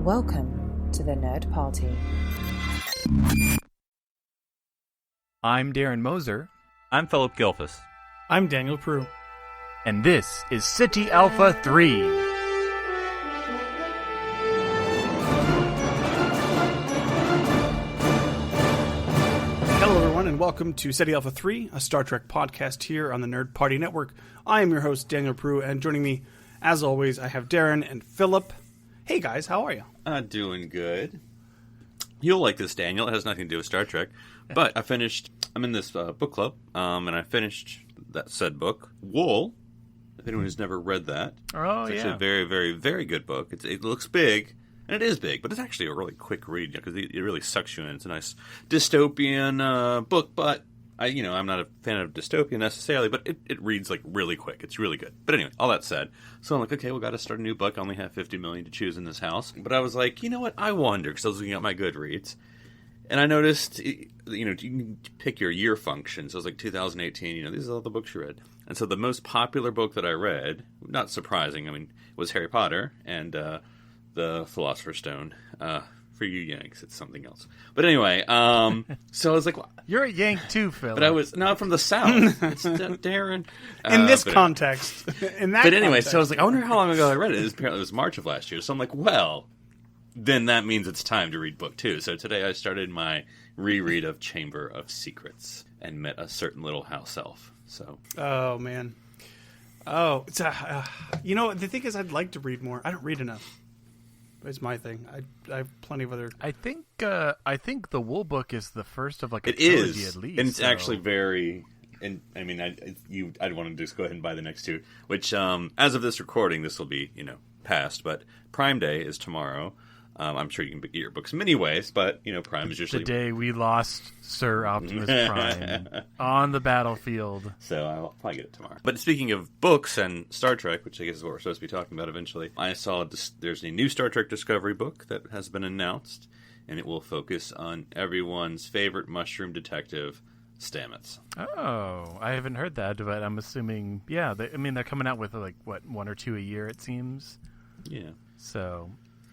Welcome to the Nerd Party. I'm Darren Moser. I'm Philip Gilfus. I'm Daniel Prue. And this is City Alpha 3. Hello, everyone, and welcome to City Alpha 3, a Star Trek podcast here on the Nerd Party Network. I am your host, Daniel Prue, and joining me, as always, I have Darren and Philip. Hey, guys, how are you? Doing good. You'll like this, Daniel. It has nothing to do with Star Trek. But I'm in this book club, and I finished that said book, Wool. If anyone who's never read that. It's actually a very, very, very good book. It looks big, and it is big, but it's actually a really quick read because it really sucks you in. It's a nice dystopian book, but I'm not a fan of dystopia necessarily, but it reads like really quick. It's really good. But anyway, all that said, so I'm like, okay, we got to start a new book. I only have 50 million to choose in this house. But I was like, you know what? I wonder, because I was looking at my Goodreads, and I noticed, you can pick your year function. So it was like 2018, these are all the books you read. And so the most popular book that I read, not surprising, was Harry Potter and the Philosopher's Stone. For you Yanks, it's something else. But anyway, so I was like... Well, you're a Yank too, Phil. But I was... No, from the South. It's Darren. In this context. In that But anyway, context. so I was like, I wonder how long ago I read it. Apparently it was March of last year. So I'm like, well, then that means it's time to read book 2. So today I started my reread of Chamber of Secrets and met a certain little house elf. So... Oh, man. Oh, it's the thing is I'd like to read more. I don't read enough. It's my thing. I have plenty of other... I think the Wool book is the first of a it trilogy is. At least. And it's actually very... And I'd want to just go ahead and buy the next 2, which, as of this recording, this will be, past, but Prime Day is tomorrow. I'm sure you can get your books many ways, but, Prime is usually... The day we lost Sir Optimus Prime on the battlefield. So I'll probably get it tomorrow. But speaking of books and Star Trek, which I guess is what we're supposed to be talking about eventually, I saw there's a new Star Trek Discovery book that has been announced, and it will focus on everyone's favorite mushroom detective, Stamets. Oh, I haven't heard that, but I'm assuming, they're coming out with, 1 or 2 a year, it seems. Yeah. So...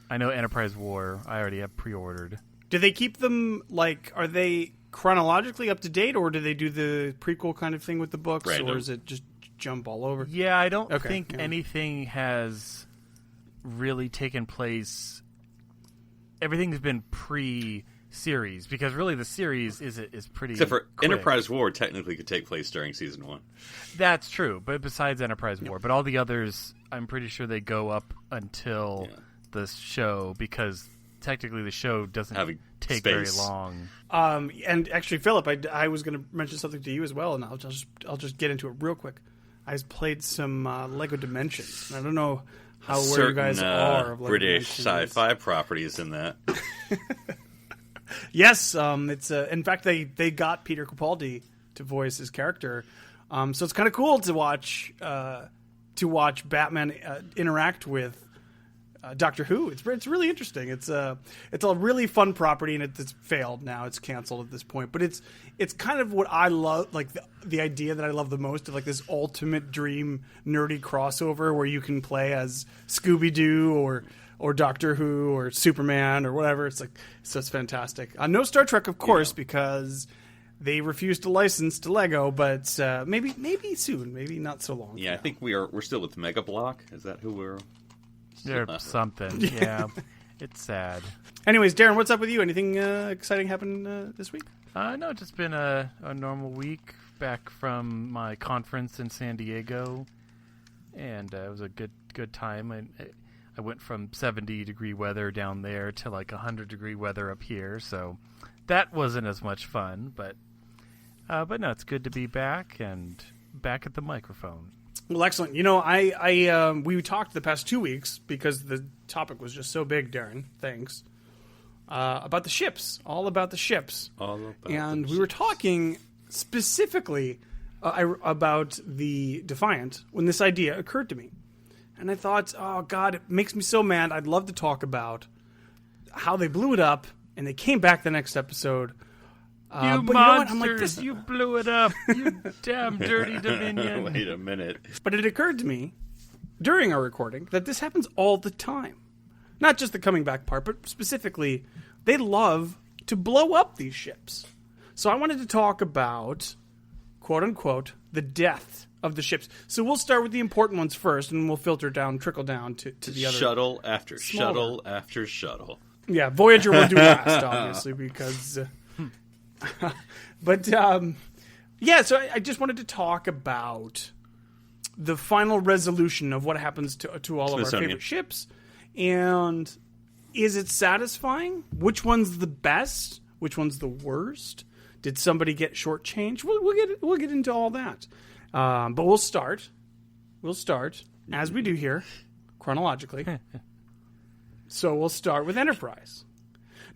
I know Enterprise War, I already have pre-ordered. Do they keep them, are they chronologically up to date, or do they do the prequel kind of thing with the books, or is it just jump all over? Yeah, I don't think anything has really taken place. Everything's been pre-series, because really the series is pretty Except for quick. Enterprise War technically could take place during Season 1. That's true, but besides Enterprise War. But all the others, I'm pretty sure they go up until... the show, because technically the show doesn't take very long. And actually, Philip, I was going to mention something to you as well, and I'll just get into it real quick. I played some Lego Dimensions. I don't know where you guys are of Lego British sci-fi properties in that. Yes, it's in fact they got Peter Capaldi to voice his character, so it's kind of cool to watch Batman interact with Doctor Who. It's really interesting. It's a really fun property, and it's failed now. It's canceled at this point. But it's kind of what I love, the idea that I love the most of this ultimate dream nerdy crossover where you can play as Scooby-Doo or Doctor Who or Superman or whatever. It's fantastic. No Star Trek, of course, because they refuse to license to Lego. But maybe soon, maybe not so long. Yeah, I think we're still with Mega Block. Is that who we're? Or something, yeah. It's sad. Anyways, Darren, what's up with you? Anything exciting happened this week? No, it's just been a normal week back from my conference in San Diego, and it was a good time. I went from 70-degree weather down there to 100-degree weather up here, so that wasn't as much fun. But no, it's good to be back and back at the microphone. Well, excellent. We talked the past 2 weeks because the topic was just so big, Darren. Thanks. About the ships. All about the ships. And we were talking specifically about the Defiant when this idea occurred to me. And I thought, oh, God, it makes me so mad. I'd love to talk about how they blew it up, and they came back the next episode. You monsters, you blew it up, you damn dirty Dominion. Wait a minute. But it occurred to me during our recording that this happens all the time. Not just the coming back part, but specifically, they love to blow up these ships. So I wanted to talk about, quote unquote, the death of the ships. So we'll start with the important ones first, and we'll filter down, trickle down to the other. Shuttle after smaller. shuttle after shuttle. Yeah, Voyager will do last, obviously, because. But yeah, so I just wanted to talk about the final resolution of what happens to all of our favorite ships, and is it satisfying? Which one's the best? Which one's the worst? Did somebody get shortchanged? We'll get into all that, but we'll start as we do here, chronologically. So we'll start with Enterprise.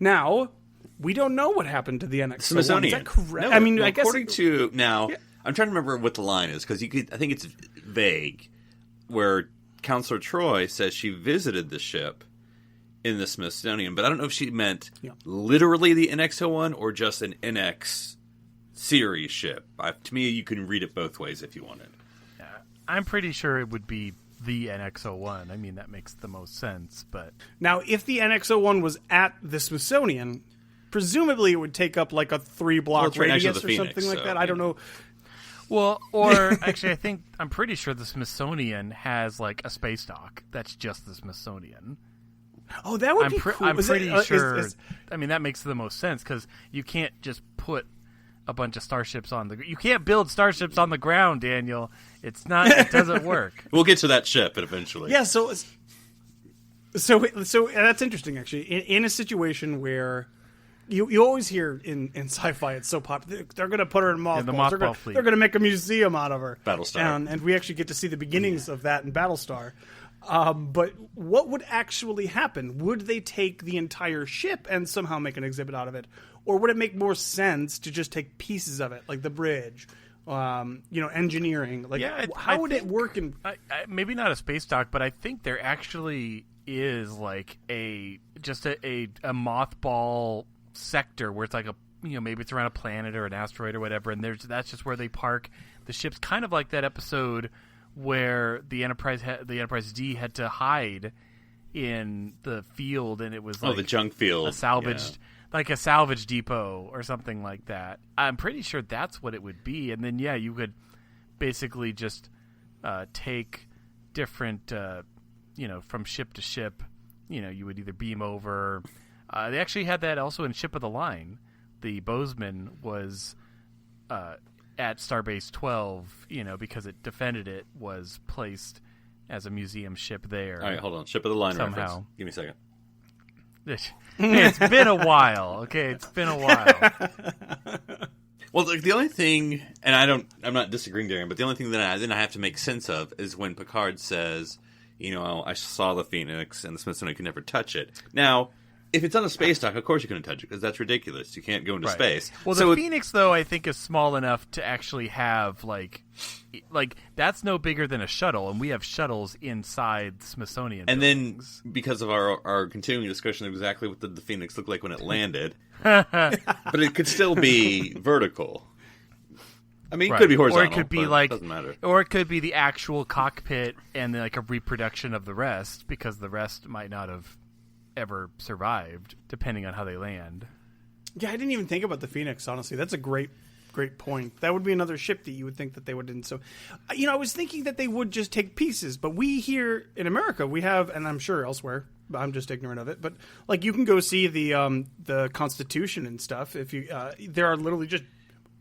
Now, we don't know what happened to the NX-01. Smithsonian. Is that correct? No, I mean, well, I guess according to now, I'm trying to remember what the line is because I think it's vague. Where Counselor Troy says she visited the ship in the Smithsonian, but I don't know if she meant literally the NX-01 or just an NX series ship. To me, you can read it both ways if you wanted. Yeah, I'm pretty sure it would be the NX-01. I mean, that makes the most sense. But now, if the NX-01 was at the Smithsonian, presumably it would take up like a 3-block right radius or Phoenix, something like so, that. I don't know. Well, or actually, I'm pretty sure the Smithsonian has like a space dock that's just the Smithsonian. Oh, that would be cool. I'm pretty sure. I mean, that makes the most sense because you can't just put a bunch of starships on the. You can't build starships on the ground, Daniel. It's not. It doesn't work. We'll get to that ship eventually. Yeah. So that's interesting, actually. In a situation where you always hear in sci-fi, it's so popular. They're going to put her in mothballs. the mothball fleet. They're going to make a museum out of her. Battlestar. And we actually get to see the beginnings of that in Battlestar. But what would actually happen? Would they take the entire ship and somehow make an exhibit out of it? Or would it make more sense to just take pieces of it, like the bridge, engineering? Like, how would it work? Maybe not a space dock, but I think there actually is like a mothball sector where it's like maybe it's around a planet or an asteroid or whatever, and that's just where they park the ships, kind of like that episode where the Enterprise D had to hide in the field, and it was like the junk field, a salvaged depot or something like that. I'm pretty sure that's what it would be, and then you could basically just take different from ship to ship. You would either beam over. They actually had that also in Ship of the Line. The Bozeman was at Starbase 12, because it defended it, was placed as a museum ship there. All right, hold on. Ship of the Line somehow. reference. Give me a second. It's been a while. Okay, it's been a while. Well, the only thing, and I'm not disagreeing, Darren, but the only thing that I have to make sense of is when Picard says, I saw the Phoenix and the Smithsonian could never touch it. Now, if it's on a space dock, of course you couldn't touch it because that's ridiculous. You can't go into space. Well, the Phoenix, though, I think is small enough to actually have like that's no bigger than a shuttle, and we have shuttles inside the Smithsonian. And buildings. then because of our continuing discussion of exactly what the Phoenix looked like when it landed, but it could still be vertical. I mean, it could be horizontal, or it could be doesn't matter. Or it could be the actual cockpit and like a reproduction of the rest, because the rest might not have ever survived, depending on how they land. Yeah, I didn't even think about the Phoenix, honestly. That's a great point. That would be another ship that you would think that they would do. So, I was thinking that they would just take pieces, but we here in America, we have, and I'm sure elsewhere, I'm just ignorant of it, but like you can go see the Constitution and stuff. If you, there are literally just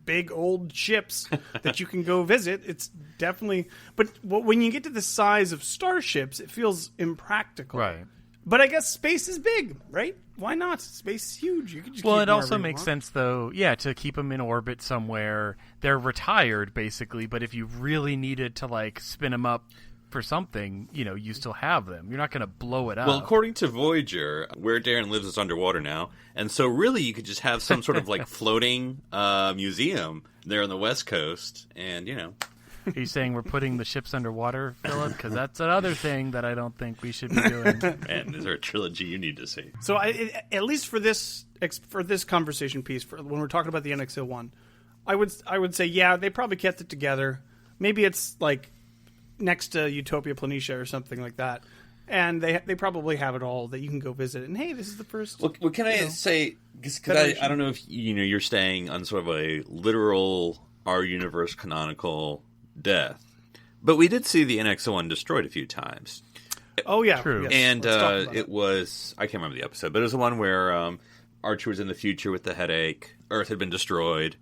big old ships that you can go visit. It's definitely, but when you get to the size of starships, it feels impractical. Right. But I guess space is big, right? Why not? Space is huge. You can just it also makes sense, though, to keep them in orbit somewhere. They're retired, basically, but if you really needed to, like, spin them up for something, you still have them. You're not going to blow it up. Well, according to Voyager, where Darren lives is underwater now, and so really you could just have some sort of, like, floating museum there on the West Coast, and, Are you saying we're putting the ships underwater, Philip? Because that's another thing that I don't think we should be doing. Man, is there a trilogy you need to see? So, at least for this conversation piece, when we're talking about the NX-01, I would say, they probably kept it together. Maybe it's like next to Utopia Planitia or something like that, and they probably have it all that you can go visit. And hey, this is the first. Well, can I say? Because I don't know if you're staying on sort of a literal our universe canonical death, but we did see the NX-01 destroyed a few times. Oh yeah, true. Yes. And it was, I can't remember the episode, but it was the one where Archer was in the future with the headache. Earth had been destroyed,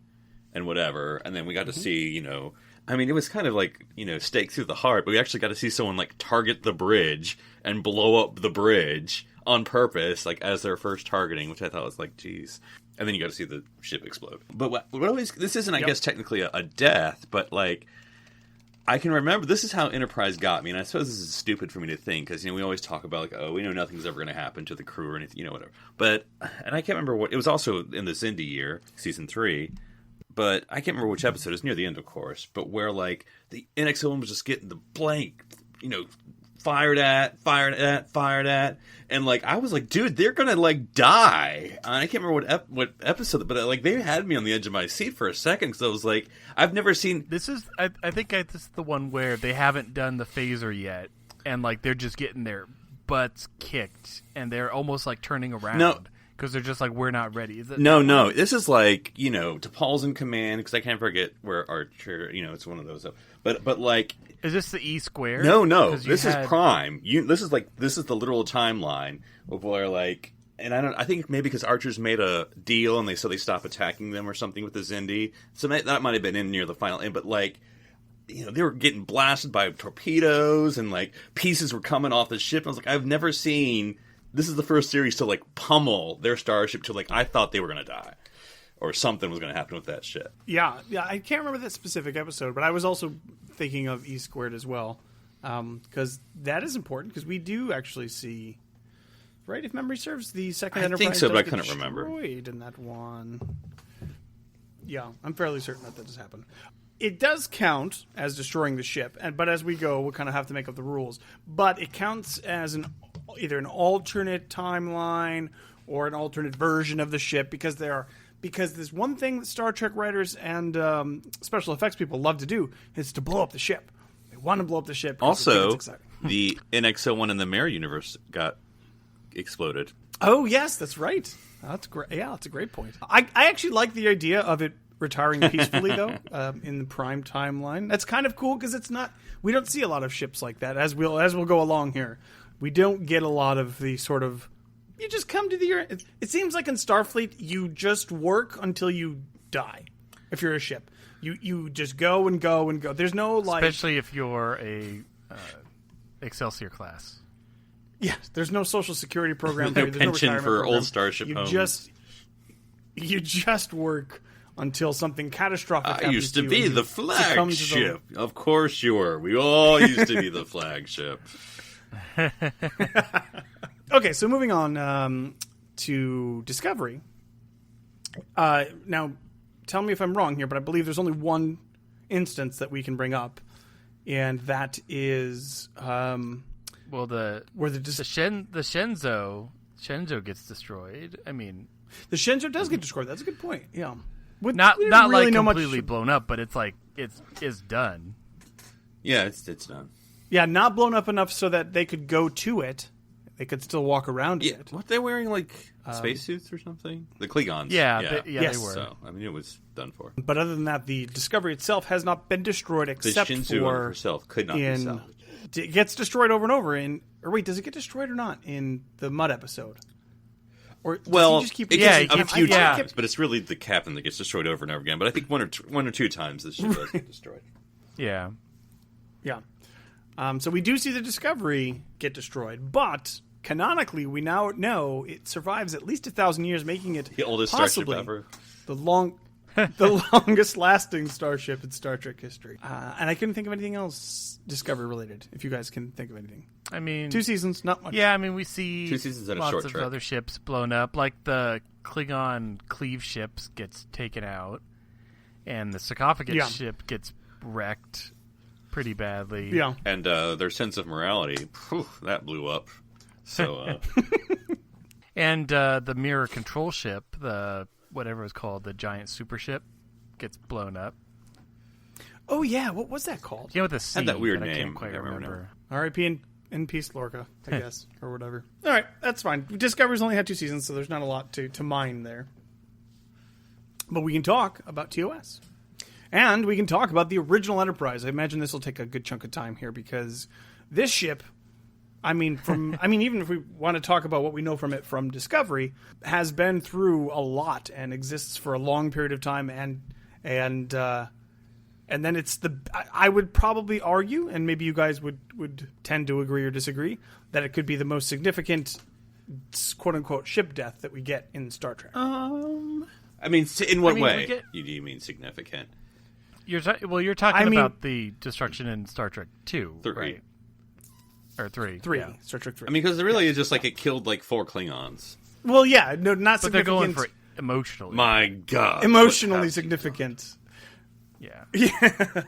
and whatever. And then we got to see, I mean, it was kind of like, stake through the heart, but we actually got to see someone like target the bridge and blow up the bridge on purpose, like as their first targeting, which I thought was like, geez. And then you got to see the ship explode. But what always, this isn't, I guess, technically a death, but like, I can remember, this is how Enterprise got me, and I suppose this is stupid for me to think, because, we always talk about, like, oh, we know nothing's ever going to happen to the crew or anything, whatever. But, and I can't remember what, it was also in the Xindi year, season 3, but I can't remember which episode, it was near the end, of course, but where, like, the NX-01 was just getting the blank, fired at, and, like, I was like, dude, they're gonna, like, die. And I can't remember what episode, but, like, they had me on the edge of my seat for a second, because I was like, I've never seen... This is, I think this is the one where they haven't done the phaser yet, and, like, they're just getting their butts kicked, and they're almost, like, turning around. No. Because they're just like, we're not ready. Is it? No. This is like, T'Pol's in command, because I can't forget where Archer, it's one of those. But like... Is this the E square? No. This is Prime. This is the literal timeline of where, like... And I think maybe because Archer's made a deal and they stop attacking them or something with the Xindi. So that might have been in near the final end. But, like, they were getting blasted by torpedoes and, like, pieces were coming off the ship. And I was like, I've never seen... This is the first series to, like, pummel their starship to, like, I thought they were going to die. Or something was going to happen with that ship. Yeah, I can't remember that specific episode, but I was also thinking of E squared as well. Because that is important, because we do actually see... Right, if memory serves, the second Enterprise think so, does but I get couldn't remember. destroyed in that one. Yeah, I'm fairly certain that does happen. It does count as destroying the ship, but as we go, we'll kind of have to make up the rules. But it counts as either an alternate timeline or an alternate version of the ship, because there's one thing that Star Trek writers and special effects people love to do is to blow up the ship. They want to blow up the ship. Also, it's exciting. the NX-01 in the Mirror universe got exploded. Oh yes, that's right. That's great. Yeah, that's a great point. I actually like the idea of it retiring peacefully though in the Prime timeline. That's kind of cool because it's not. We don't see a lot of ships like that as we'll go along here. We don't get a lot of the sort of. You just come to the. It seems like in Starfleet you just work until you die. If you're a ship, you just go and go and go. There's no like. Especially if you're a Excelsior class. Yeah, there's no social security program. No there's pension no for program. old Starship homes. You just work until something catastrophic happens. I used to you be and the you flagship. Of course you were. We all used to be the flagship. Okay, so moving on to Discovery. Now, tell me if I'm wrong here, but I believe there's only one instance that we can bring up, and that is well, the Shenzhou gets destroyed. I mean, the Shenzhou does get destroyed. That's a good point. Yeah, not really like completely blown up, but it's like it's done. Yeah, it's done. Yeah, not blown up enough so that they could go to it. They could still walk around it. What, they wearing, like, spacesuits or something? The Klingons. Yeah, yes. They were. So, I mean, it was done for. But other than that, the Discovery itself has not been destroyed except the Shenzhou for... herself could not be salvaged. It gets destroyed over and over or wait, does it get destroyed or not in the Mud episode? Or does he just keep... it gets a few times, but it's really the captain that gets destroyed over and over again. But I think one or two times the ship does get destroyed. Yeah. Yeah. So we do see the Discovery get destroyed, but canonically we now know it survives at least 1,000 years, making it the oldest possibly starship ever. the longest lasting starship in Star Trek history. And I couldn't think of anything else Discovery related, if you guys can think of anything. I mean, 2 seasons, not much. Yeah, I mean, we see 2 seasons and a lots short of trek. other ships blown up, like the Klingon Cleave ships gets taken out, and the sarcophagus ship gets wrecked pretty badly. Yeah. And their sense of morality, that blew up. So, and the mirror control ship, the whatever it's called, the giant super ship, gets blown up. Oh yeah, what was that called? You know, with the C, had that weird but I name. can't quite I can't remember remember. R.I.P. In peace, Lorca, I guess, or whatever. All right, that's fine. Discovery's only had 2 seasons, so there's not a lot to mine there. But we can talk about TOS. And we can talk about the original Enterprise. I imagine this will take a good chunk of time here because this ship, even if we want to talk about what we know from it from Discovery, has been through a lot and exists for a long period of time. And then it's I would probably argue, and maybe you guys would tend to agree or disagree, that it could be the most significant quote-unquote ship death that we get in Star Trek. In what way do you mean significant? You're talking about the destruction in Star Trek 2, 3. right? Or 3. 3. Yeah. Star Trek 3. Because it really is just like it killed 4 Klingons. Well, yeah, no, not but they're significant. going for emotionally. My God. Emotionally significant. Yeah. Yeah.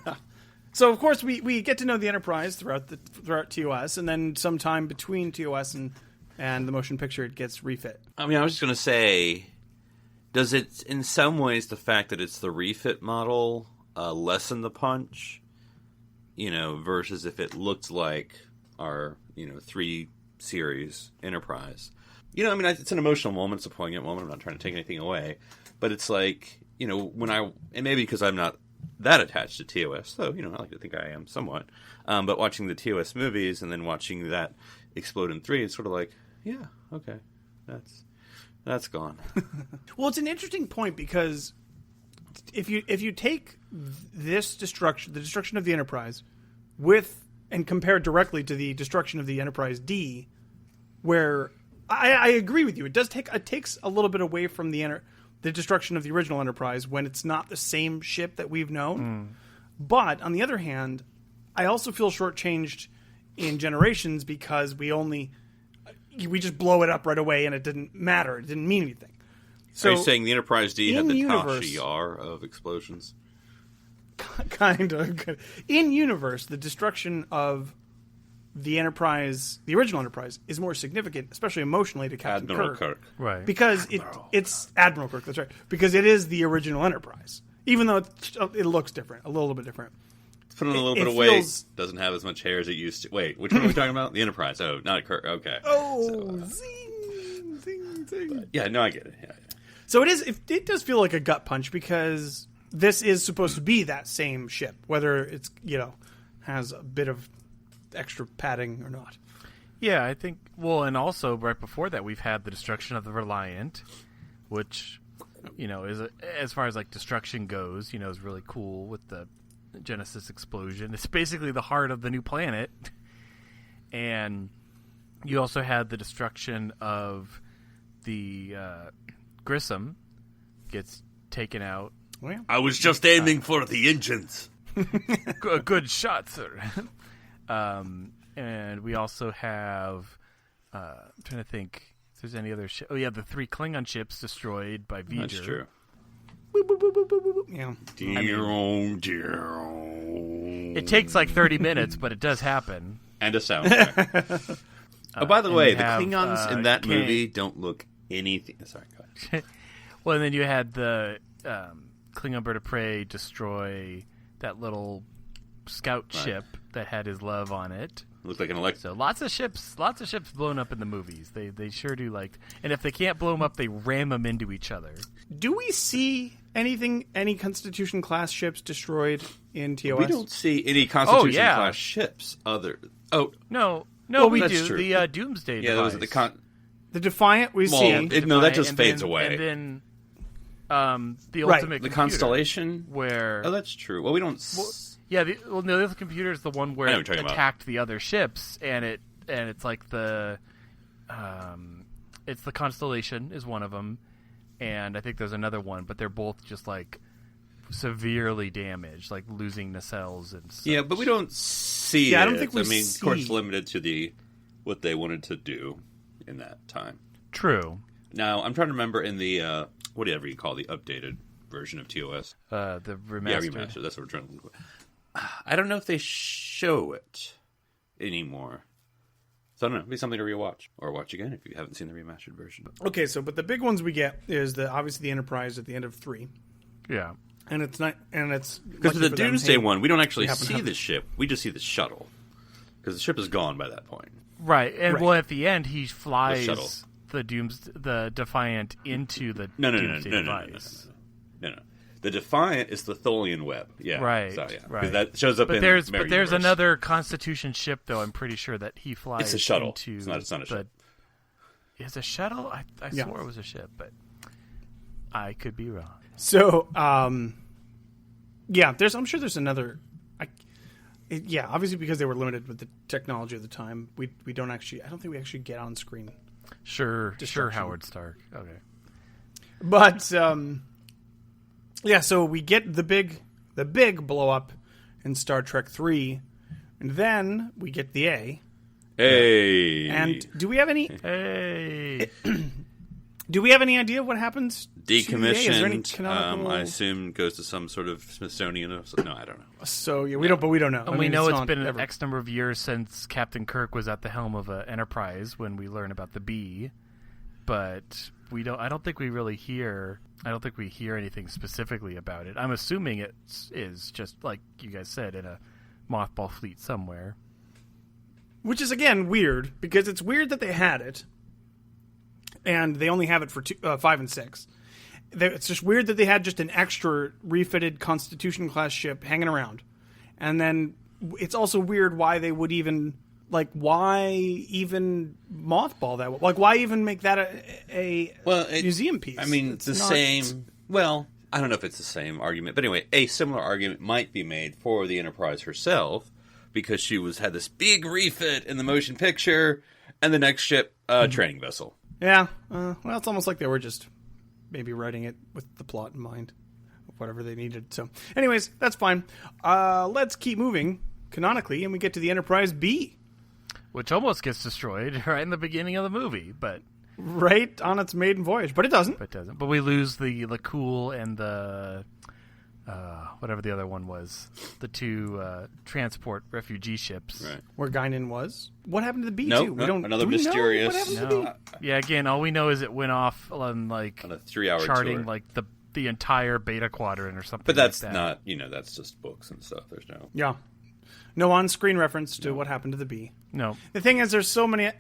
So, of course, we get to know the Enterprise throughout TOS, and then sometime between TOS and the motion picture, it gets refit. I was just going to say, does it, in some ways, the fact that it's the refit model lessen the punch? Versus if it looked like our, 3 series Enterprise. It's an emotional moment, it's a poignant moment. I'm not trying to take anything away. But it's like, and maybe because I'm not that attached to TOS, though, I like to think I am somewhat. But watching the TOS movies and then watching that explode in 3, it's sort of like, yeah, okay, that's gone. Well, it's an interesting point because if you take this destruction, the destruction of the Enterprise, and compare it directly to the destruction of the Enterprise D, where I agree with you, it takes a little bit away from the destruction of the original Enterprise when it's not the same ship that we've known. But on the other hand, I also feel shortchanged in Generations because we just blow it up right away and it didn't matter. It didn't mean anything. So, are you saying the Enterprise D had the universe, Tasha Yar of explosions? Kind of. In universe, the destruction of the Enterprise, the original Enterprise, is more significant, especially emotionally, to Captain Admiral Kirk. Right. Because it's Admiral Kirk, that's right. Because it is the original Enterprise. Even though it looks different, a little bit different. Put on a little bit of weight. Doesn't have as much hair as it used to. Wait, which one are we talking about? The Enterprise. Oh, not Kirk. Okay. Zing. Yeah, no, I get it. Yeah. So it does feel like a gut punch because this is supposed to be that same ship, whether it's, has a bit of extra padding or not. Yeah, I think. Well, and also right before that, we've had the destruction of the Reliant, which, is as far as destruction goes, is really cool with the Genesis explosion. It's basically the heart of the new planet, and you also had the destruction of the Grissom gets taken out. Well, I was just aiming for the engines. A good shot, sir. And we also have, I'm trying to think if there's any other ship. Oh, yeah, the 3 Klingon ships destroyed by V'ger. That's true. boop, boop, boop, boop, boop, boop. Yeah. It takes 30 minutes, but it does happen. And a soundtrack. Oh, by the way, the have, Klingons in that movie don't look anything. Sorry, go ahead. Well, and then you had the Klingon bird of prey destroy that little scout ship that had his love on it. Looked like an electric. So lots of ships blown up in the movies. They sure do and if they can't blow them up, they ram them into each other. Do we see any Constitution class ships destroyed in TOS? We don't see any Constitution class ships. No, well, we that's do. true. The Doomsday Yeah, device. those are the Defiant we see. That just fades away. And then the ultimate the computer, Constellation, where that's true. Well, we don't. the other computer is the one where it attacked the other ships, and it's like it's the Constellation is one of them, and I think there's another one, but they're both just severely damaged, losing nacelles and stuff. Yeah, but we don't see. I don't think we see. Of course, limited to what they wanted to do in that time. True. Now, I'm trying to remember in the whatever you call the updated version of TOS, the remastered. Yeah, remastered. That's what we're trying to. I don't know if they show it anymore. So I don't know. It'd be something to rewatch or watch again if you haven't seen the remastered version. Okay, but the big ones we get is obviously the Enterprise at the end of 3. Yeah. And it's not, and it's because with the Doomsday one, we don't actually happen to see have the ship. We just see the shuttle. because the ship is gone by that point. Right, and Right. well, at the end, he flies shuttle. the Defiant into the No. Doomsday device. No. The Defiant is the Tholian web. Yeah, Right, So, yeah. 'Cause right. that shows up But in there's Mirror but there's Universe. another Constitution ship though. I'm pretty sure that he flies. It's a shuttle. Into It's not a ship. Is a shuttle? I Yeah. swore it was a ship, but I could be wrong. So, yeah, I'm sure there's another. Obviously because they were limited with the technology of the time, we don't actually. I don't think we actually get on screen. Sure, Destruction. Howard Stark. Okay. But so we get the big blow up in Star Trek 3, and then we get the A. Hey. And do we have any Hey. idea of what happens? To the A? Is there any Decommissioned. canonical... I assume goes to some sort of Smithsonian. No, I don't know. So yeah, we don't know. And we know it's been ever... X number of years since Captain Kirk was at the helm of a Enterprise when we learn about the B, but I don't think we hear anything specifically about it. I'm assuming it is just like you guys said in a mothball fleet somewhere. Which is again weird because it's weird that they had it, and they only have it for 5 and 6. It's just weird that they had just an extra refitted Constitution class ship hanging around, and then it's also weird why they would even why even mothball that? Like why even make that a museum piece? I mean, it's the same. Well, I don't know if it's the same argument, but anyway, a similar argument might be made for the Enterprise herself. Because she had this big refit in the motion picture, and the next ship, training vessel. Yeah, well, it's almost like they were just maybe writing it with the plot in mind, whatever they needed. So, anyways, that's fine. Let's keep moving canonically, and we get to the Enterprise B, which almost gets destroyed right in the beginning of the movie, but right on its maiden voyage, but it doesn't. But we lose the Cool and the. Whatever the other one was, the two transport refugee ships. Right. Where Guinan was. What happened to the B2? Nope, we don't. another do we mysterious. Know what happened to the B? Yeah, again, all we know is it went off on a 3-hour charting tour. like the entire Beta Quadrant or something. But that's like that. not, that's just books and stuff. There's no. Yeah. No on-screen reference to what happened to the B. No. The thing is, there's so many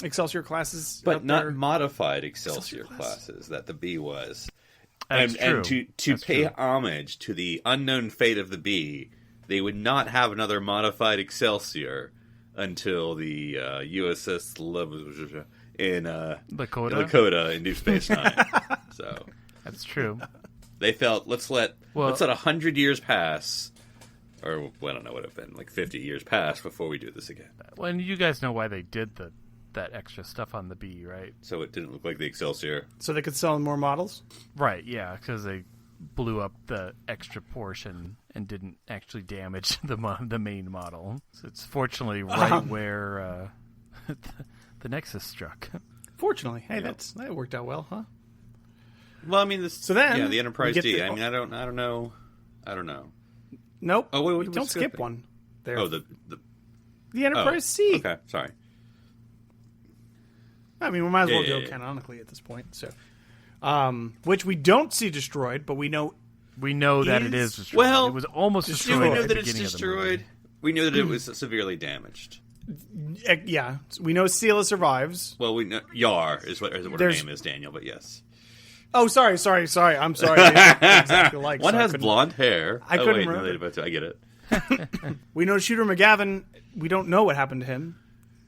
Excelsior classes, But out not there. modified Excelsior classes that the B was. That's true. And to pay homage to the unknown fate of the B, they would not have another modified Excelsior until the USS in Lakota in Deep Space Nine. So That's true. they felt let's let 100 years pass, or well, I don't know what it would have been, like 50 years pass before we do this again. Well, and you guys know why they did that extra stuff on the B, right? So it didn't look like the Excelsior. So they could sell more models? Right, yeah, because they blew up the extra portion and didn't actually damage the main model. So it's fortunately right where the Nexus struck. Fortunately. Hey, that worked out well, huh? Well, I mean, the Enterprise D. I mean, I don't know. Nope. Oh, wait, don't skip one. There. Oh, the Enterprise C. Okay, sorry. I mean, we might as well go Yeah. canonically at this point. So, which we don't see destroyed, but we know that it is destroyed. Well, it was almost destroyed. We at know the that it's beginning of the destroyed. movie. We know that it was severely damaged. Yeah, we know Sela survives. Well, we know Yar is what her name is, Daniel. But yes. Oh, sorry. I'm sorry. I didn't exactly like One so has blonde hair. I couldn't wait, remember. No, I get it. We know Shooter McGavin. We don't know what happened to him.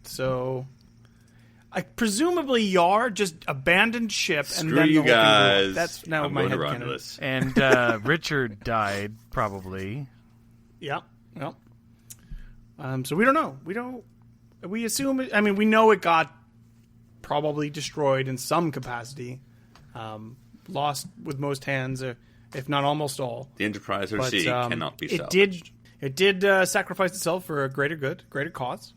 So, presumably Yar just abandoned ship. Screw and then you the whole thing blew up. guys. That's now I'm my going to head run canon. this. And Richard died, probably. Yeah. Well. So we don't know. We assume. I mean, we know it got probably destroyed in some capacity, lost with most hands, if not almost all. The Enterprise or But C cannot be it salvaged. did sacrifice itself for a greater good, greater cause,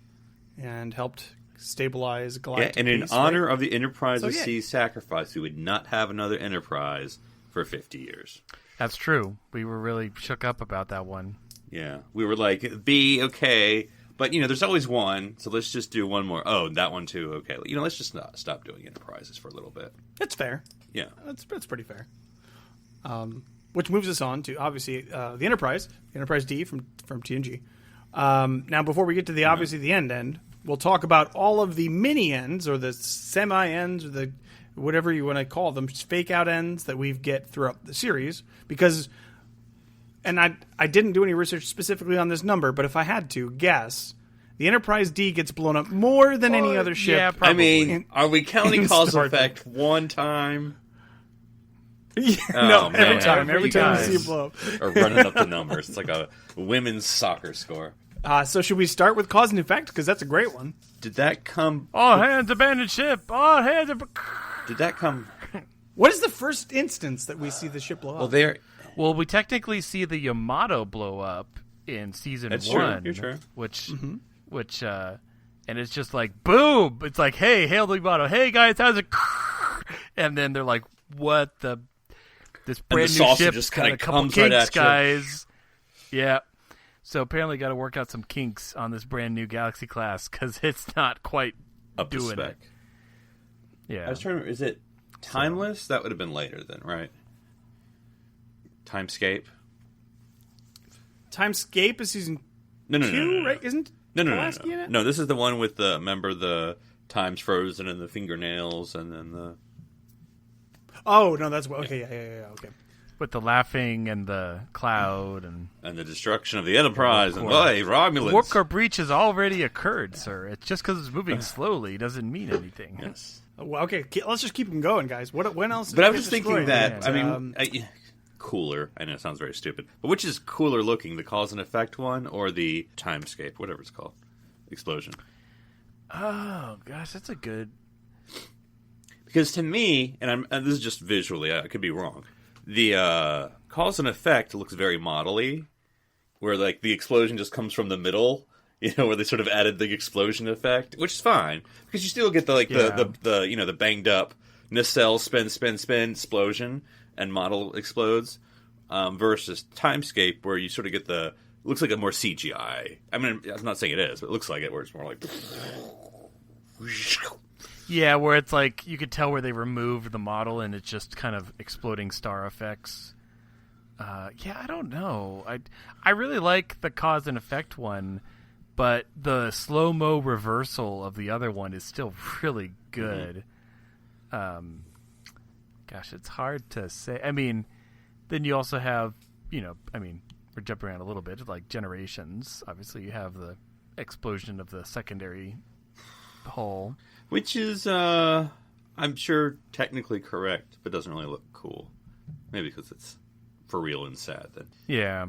and helped stabilize galactic And in peace, honor right? of the Enterprise So, of yeah. C's sacrifice, we would not have another Enterprise for 50 years. That's true. We were really shook up about that one. Yeah, we were like, B, okay, but, there's always one, so let's just do one more. Oh, that one too, okay. Let's just stop doing Enterprises for a little bit. It's fair. Yeah. That's pretty fair. Which moves us on to, obviously, the Enterprise D from TNG. Now, before we get to the obviously the end, we'll talk about all of the mini ends or the semi ends or the whatever you want to call them, fake out ends that we get throughout the series. Because, and I didn't do any research specifically on this number, but if I had to guess, the Enterprise D gets blown up more than any other ship. Yeah, probably. I mean, are we counting cause and Star Trek. effect one time? No, man, every time every you time. see a blow up. Or running up the numbers. It's like a women's soccer score. So should we start with cause and effect? Because that's a great one. Did that come? All hands abandoned ship. All hands. Did that come? What is the first instance that we see the ship blow up? Well, we technically see the Yamato blow up in season That's true. 1. You're true. Which, and it's just like, boom! It's like, hey, hail the Yamato. Hey, guys, how's it? And then they're like, what the? This brand new saucer ship just got kinda a couple comes right kinks, at you. guys. Yeah. So apparently got to work out some kinks on this brand new Galaxy class because it's not quite Up to doing spec. it. Yeah. I was trying to remember, is it Timeless? That would have been later then, right? Timescape? Timescape is season No, 2, right? Isn't Pulaski in it? No, this is the one with the, remember the time's frozen and the fingernails and then the... Oh, no, that's okay. Yeah. Okay. With the laughing and the cloud and And the destruction of the Enterprise and, Warp core. hey, Romulans. warp core breach has already occurred, sir. It's just because it's moving slowly doesn't mean anything. Yes. Well, okay, let's just keep them going, guys. When else? But I did was it just get thinking destroyed? that, I mean, cooler. I know it sounds very stupid. But which is cooler looking, the cause and effect one or the timescape, whatever it's called? Explosion. Oh, gosh, that's a good... Because to me, and this is just visually, I could be wrong, the cause and effect looks very model-y, where like the explosion just comes from the middle, where they sort of added the explosion effect, which is fine because you still get the the banged up nacelle spin explosion and model explodes, versus Timescape where you sort of get the looks like a more CGI. I mean, I'm not saying it is, but it looks like it, where it's more like. Yeah, where it's like you could tell where they removed the model and it's just kind of exploding star effects. I don't know. I really like the cause and effect one, but the slow-mo reversal of the other one is still really good. Gosh, it's hard to say. I mean, then you also have, we're jumping around a little bit, like Generations. Obviously, you have the explosion of the secondary hull. Which is, I'm sure, technically correct, but doesn't really look cool. Maybe because it's for real and sad then. Yeah.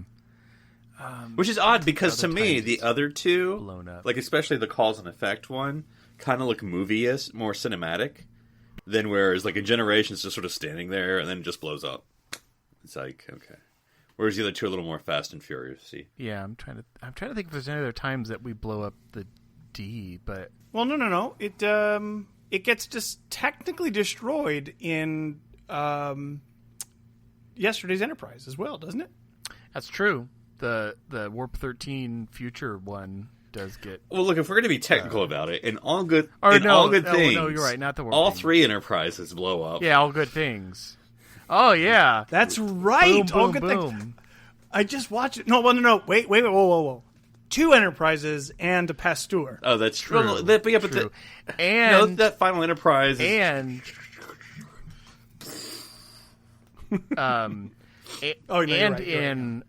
Which is odd because to other me, times the it's other two, blown up. like especially the cause and effect one, kind of look movie-ish, more cinematic, than whereas like a Generation's just sort of standing there and then just blows up. It's like, okay. Whereas the other two are a little more Fast and Furious-y. Yeah, I'm trying to think if there's any other times that we blow up the D, but Well, no. It gets just technically destroyed in yesterday's Enterprise as well, doesn't it? that's true. The Warp 13 future one does get. Well, look, if we're going to be technical about it, in all good, Or in no, all good no, things, no, you're right, not the Warp all 13. 3 Enterprises blow up. Yeah, all good things. Oh yeah, That's right. boom, All boom, good boom. things. I just watched it. No. Wait. Whoa. 2 Enterprises and a Pasteur. Oh, that's True. well, but yeah, but True. no, that final Enterprise is, and Oh, no, you're and right, you're in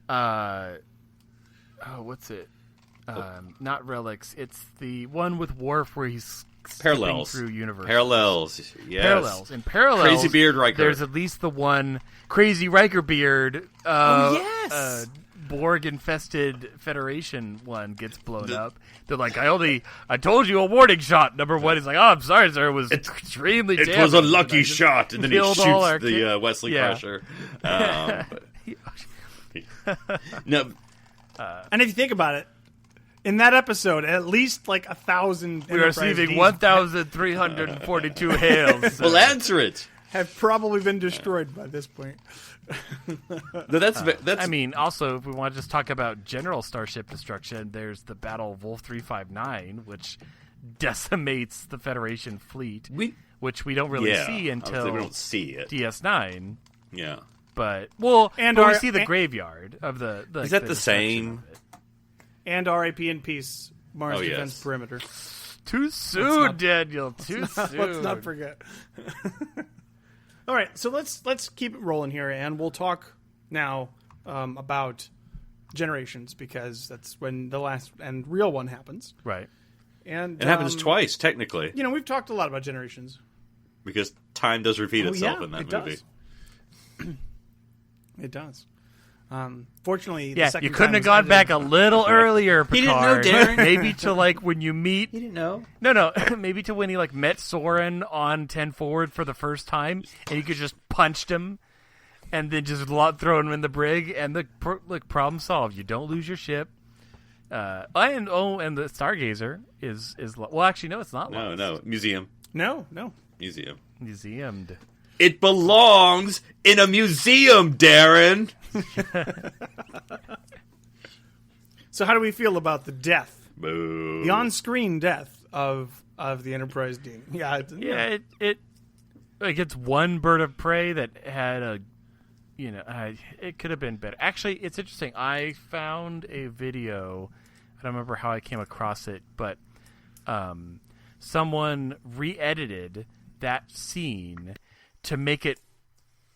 what's it? Not Relics. It's the one with Worf where he's Parallels skipping through universes. Parallels. Yes. Parallels. In Parallels, Crazy Beard Riker. There's at least the one Crazy Riker beard. yes! Borg-infested Federation one gets blown up. They're like, I told you a warning shot. Number one is like, oh, I'm sorry, sir. It was extremely It damaging. was a And I lucky just shot, and then he killed shoots all our the Wesley Yeah. Crusher. No, And if you think about it, in that episode, at least like 1,000 we are receiving 1,342 hails. well, answer it. have probably been destroyed by this point. No, that's I mean, also, if we want to just talk about general starship destruction, there's the Battle of Wolf 359, which decimates the Federation fleet, which we don't really see I was until saying we don't see it. DS9. Yeah. But we And see our- the and- graveyard of the Is that the destruction same? of it. And R.I.P. in peace, Mars Defense yes. Perimeter. Too soon, Daniel. Too soon. Let's not forget. All right, so let's keep it rolling here, and we'll talk now about Generations, because that's when the last and real one happens. Right. And It happens twice, technically, We've talked a lot about Generations. because time does repeat itself in that it movie. Does. It does. Fortunately, the Yeah, second you couldn't time have was gone edited. back a little earlier, Picard. He didn't know, Darren. Maybe to like when you meet. You didn't know? No, maybe to when he like met Soren on 10 Forward for the first time, and you could just punched him, and then just throw him in the brig, and the problem solved. You don't lose your ship. And the Stargazer is well, actually, no, it's not. No, museum. No. Museum. Museumed. It belongs in a museum, Darren. So how do we feel about the death, Boo. the on-screen death of the Enterprise D? Yeah, it gets one bird of prey that had it could have been better. Actually, it's interesting. I found a video. I don't remember how I came across it, but someone re-edited that scene to make it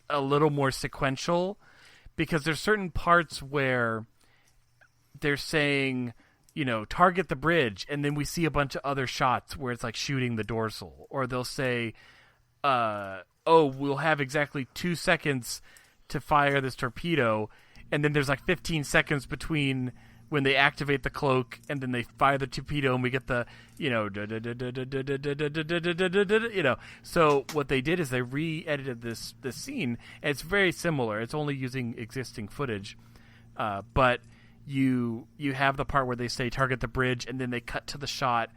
a little more sequential, because there's certain parts where they're saying, target the bridge, and then we see a bunch of other shots where it's like shooting the dorsal, or they'll say, we'll have exactly 2 seconds to fire this torpedo, and then there's like 15 seconds between when they activate the cloak and then they fire the torpedo, and we get the So what they did is they re-edited this scene, and it's very similar. It's only using existing footage, but you have the part where they say target the bridge, and then they cut to the shot,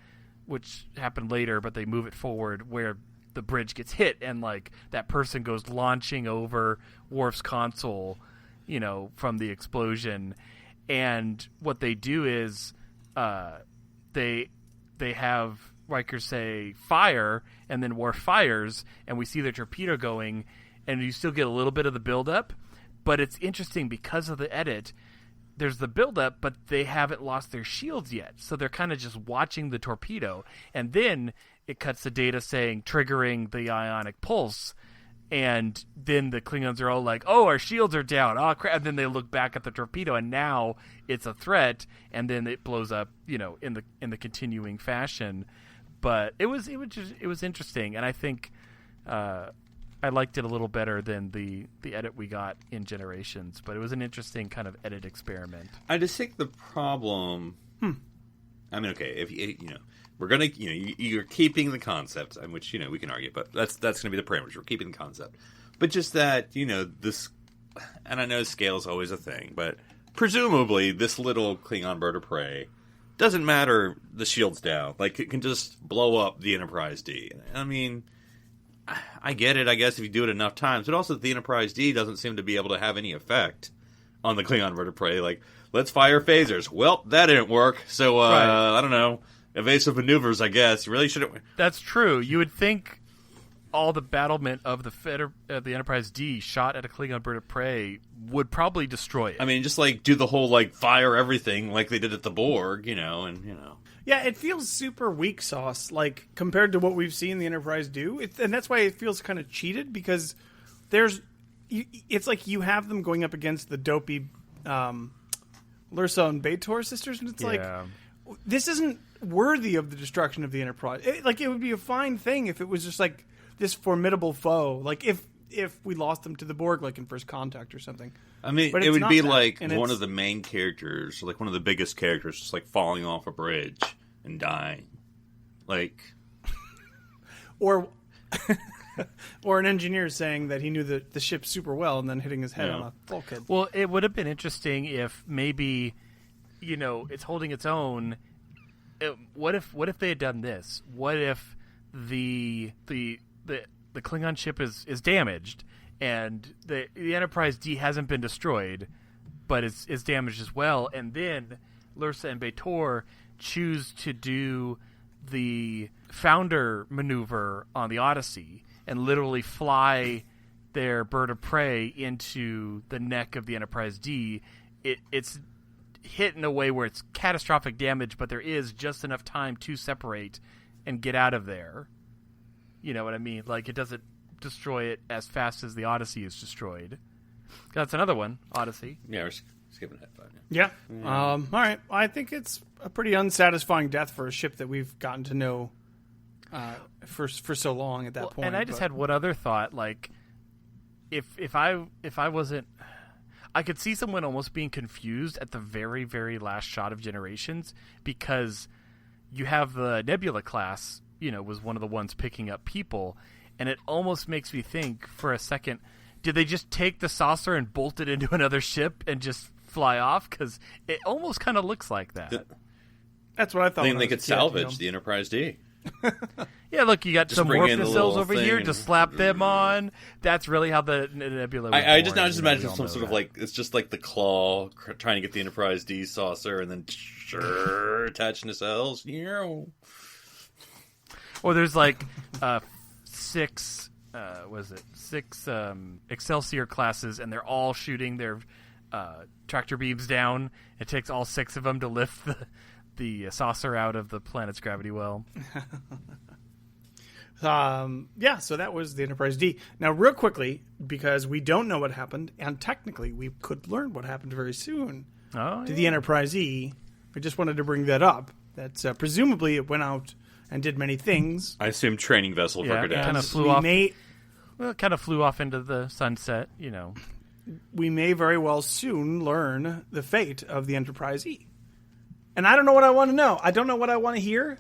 which happened later, but they move it forward, where the bridge gets hit and like that person goes launching over Worf's console, from the explosion. And what they do is they have Riker say fire, and then Worf fires, and we see the torpedo going, and you still get a little bit of the buildup. But it's interesting because of the edit. There's the buildup, but they haven't lost their shields yet, so they're kind of just watching the torpedo, and then it cuts the data saying triggering the ionic pulse. And then the Klingons are all like, "Oh, our shields are down. Oh, crap!" And then they look back at the torpedo, and now it's a threat. And then it blows up, in the continuing fashion. But it was interesting, and I think I liked it a little better than the edit we got in Generations. But it was an interesting kind of edit experiment. I just think the problem. I mean, okay, if we're gonna, you're keeping the concept, which we can argue, but that's gonna be the parameters. We're keeping the concept, but just that this, and I know scale is always a thing, but presumably this little Klingon bird of prey doesn't matter. The shield's down, like it can just blow up the Enterprise D. I mean, I get it, I guess, if you do it enough times, but also the Enterprise D doesn't seem to be able to have any effect on the Klingon bird of prey. Like, let's fire phasers. Well, that didn't work, so right. I don't know. Evasive maneuvers, I guess. You really shouldn't. That's true. You would think all the battlement of the Enterprise D shot at a Klingon bird of prey would probably destroy it. I mean, just do the whole fire everything like they did at the Borg, Yeah, it feels super weak sauce, compared to what we've seen the Enterprise do, and that's why it feels kind of cheated, because it's like you have them going up against the dopey Lursa and B'Etor sisters, and it's this isn't worthy of the destruction of the Enterprise. It would be a fine thing if it was just this formidable foe, if we lost them to the Borg, in First Contact or something. I mean, but it would be that, one of the main characters, one of the biggest characters, just falling off a bridge and dying, or or an engineer saying that he knew the ship super well and then hitting his head on a bulkhead. Well, it would have been interesting if maybe, it's holding its own. What if they had done this? What if the Klingon ship is damaged, and the Enterprise D hasn't been destroyed, but is damaged as well, and then Lursa and B'Etor choose to do the founder maneuver on the Odyssey and literally fly their bird of prey into the neck of the Enterprise D. It's hit in a way where it's catastrophic damage, but there is just enough time to separate and get out of there. You know what I mean? Like, it doesn't destroy it as fast as the Odyssey is destroyed. That's another one, Odyssey. Yeah, we're skipping that part. Yeah. All right. I think it's a pretty unsatisfying death for a ship that we've gotten to know for so long at that point. And I just had one other thought. Like, if I wasn't, I could see someone almost being confused at the very, very last shot of Generations, because you have the Nebula class, was one of the ones picking up people, and it almost makes me think for a second, did they just take the saucer and bolt it into another ship and just fly off? Because it almost kind of looks like that. That's what I thought. I think they could salvage the Enterprise D. Yeah, look, you got some warp nacelles over here. And just slap them on. That's really how the Nebula was I born, just imagine some sort of like, it's just like the claw trying to get the Enterprise D saucer and then attach nacelles. Or there's like six Excelsior classes, and they're all shooting their tractor beams down. It takes all 6 of them to lift the saucer out of the planet's gravity well. Yeah, so that was the Enterprise D. Now, real quickly, because we don't know what happened, and technically we could learn what happened very soon to the Enterprise E. I just wanted to bring that up. That's presumably it went out and did many things. I assume training vessel for it kind of flew off. Well, it kind of flew off into the sunset, We may very well soon learn the fate of the Enterprise E. And I don't know what I want to know. I don't know what I want to hear.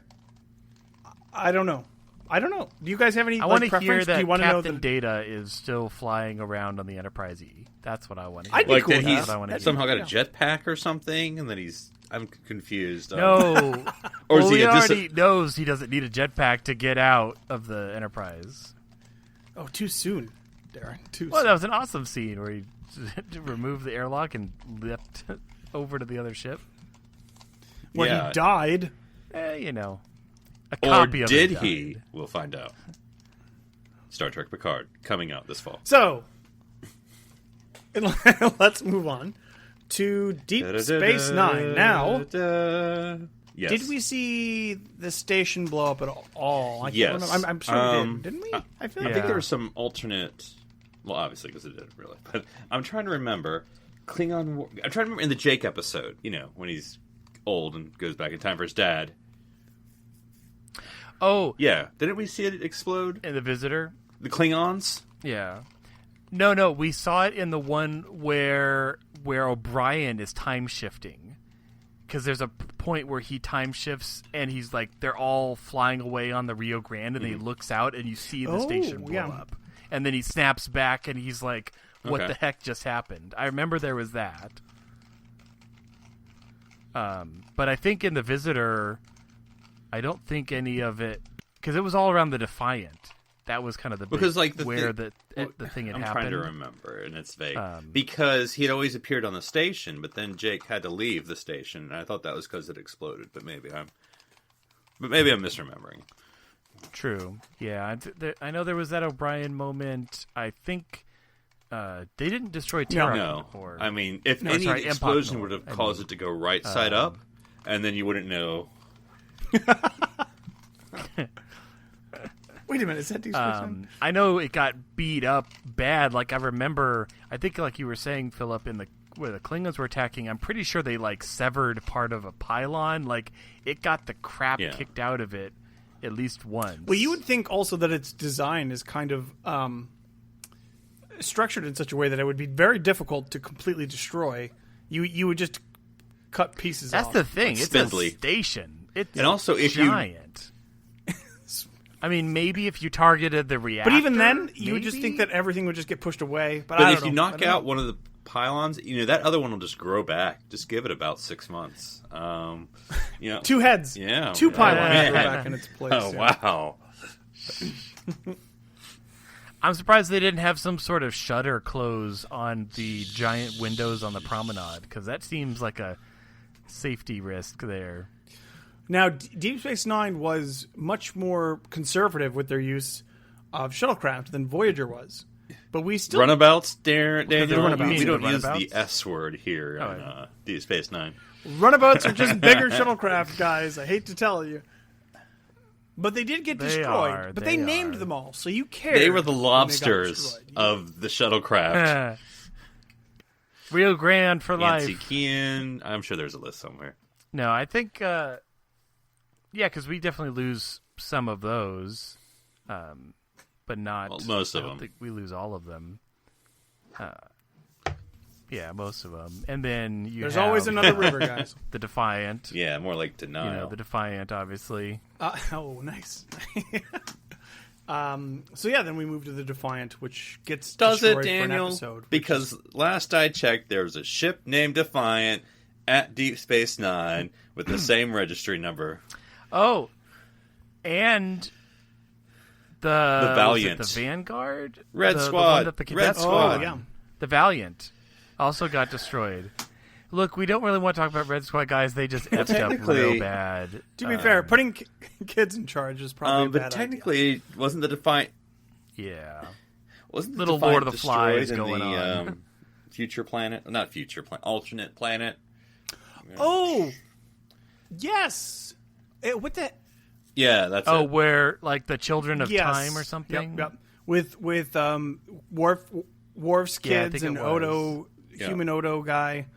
I don't know. Do you guys have any preference? I want to hear that Captain Data is still flying around on the Enterprise E. That's what I want to hear. I'd be cool that with he's somehow got a jetpack or something, and then I'm confused. No. Or he already knows he doesn't need a jetpack to get out of the Enterprise. Oh, too soon, Darren. Well, that was an awesome scene where he removed the airlock and leapt over to the other ship. Where he died. A or copy of did it he? died. We'll find out. Star Trek Picard, coming out this fall. So, let's move on to Deep Space Nine. Now, yes. Did we see the station blow up at all? Yes. I'm sure we did. Didn't we? I think there was some alternate... Well, obviously, because it didn't really. But I'm trying to remember. I'm trying to remember in the Jake episode, when he's old and goes back in time for his dad. Oh. Yeah. Didn't we see it explode? In the Visitor? The Klingons? Yeah. No. We saw it in the one where O'Brien is time shifting. Because there's a point where he time shifts and he's like, they're all flying away on the Rio Grande, and then he looks out and you see the station blow up. And then he snaps back and he's like, what the heck just happened? I remember there was that. But I think in the Visitor, I don't think any of it, because it was all around the Defiant. That was kind of the because big, where the thing had happened. I'm trying to remember, and it's vague. Because he had always appeared on the station, but then Jake had to leave the station, and I thought that was because it exploded. But maybe I'm misremembering. True. Yeah, I know there was that O'Brien moment. I think they didn't destroy Terra. No. Or, I mean, if any explosion would have caused it to go right side up, and then you wouldn't know. Wait a minute, is that Deep Space Nine? I know it got beat up bad. Like, I remember, I think like you were saying, Philip, where the Klingons were attacking, I'm pretty sure they like severed part of a pylon. Like, it got the crap kicked out of it at least once. Well, you would think also that its design is kind of structured in such a way that it would be very difficult to completely destroy. You would just cut pieces off. That's the thing. It's spindly. A station. It's and also giant. I mean, maybe if you targeted the reactor. But even then, you would just think that everything would just get pushed away. But if you knock out one of the pylons, that other one will just grow back. Just give it about 6 months. 2 heads. Yeah. 2 pylons grow back in its place. Oh, wow. I'm surprised they didn't have some sort of shutter close on the giant windows on the promenade, because that seems like a safety risk there. Now, Deep Space Nine was much more conservative with their use of shuttlecraft than Voyager was. but we still runabouts, Daniel. runabouts. We don't The use the runabouts? S word here Oh, on Deep Space Nine. runabouts are just bigger shuttlecraft, guys. I hate to tell you. But they did get destroyed. But they named them all, so you care. They were the lobsters of the shuttlecraft. Rio Grande for Nancy life. Keane. I'm sure there's a list somewhere. No, I think, because we definitely lose some of those, but not most of I don't them. think we lose all of them. Yeah, most of them, and then There's always another river, guys. the Defiant. Yeah, more like denial. You know, the Defiant, obviously. Oh, nice. So yeah, then we move to the Defiant, which gets Does it, destroyed for an Daniel? episode. Because last I checked, there was a ship named Defiant at Deep Space Nine with the same registry number. Oh, and the Valiant. was it the Vanguard, Red the Squad. one that the Red cadets Squad. won? yeah. The Valiant also got destroyed. Look, we don't really want to talk about Red Squad, guys. They just effed up technically- real bad. To be fair, putting kids in charge is probably a But bad technically, wasn't the Defiant Yeah. wasn't the Little Defiant Lord of the Flies destroyed in going the, on. future planet? Not future planet, alternate planet. Oh, yes. What the? Yeah, that's Oh, it. where like the Children of Yes. Time or something? Yep. With Worf's Yeah, I kids think and it Odo, Yeah. human Odo guy.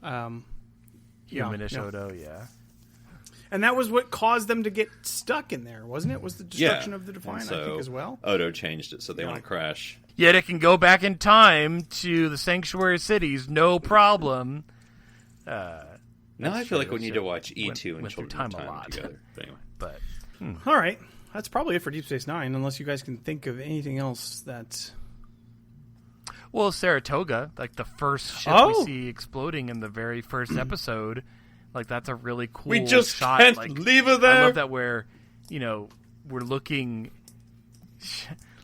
Humanish yeah. Odo, yeah. And that was what caused them to get stuck in there, wasn't it? Was the destruction Yeah. of the Defiant, And I think, as well? Odo changed it, so they want to crash. Yet it can go back in time to the Sanctuary Cities, no problem. Now I feel like we need to watch E2 and went through Children of time a Time lot. together. But anyway. But All right. That's probably it for Deep Space Nine, unless you guys can think of anything else that... well, Saratoga, like the first ship we see exploding in the very first episode, like that's a really cool We just shot. can't like, leave her there. I love that where, we're looking.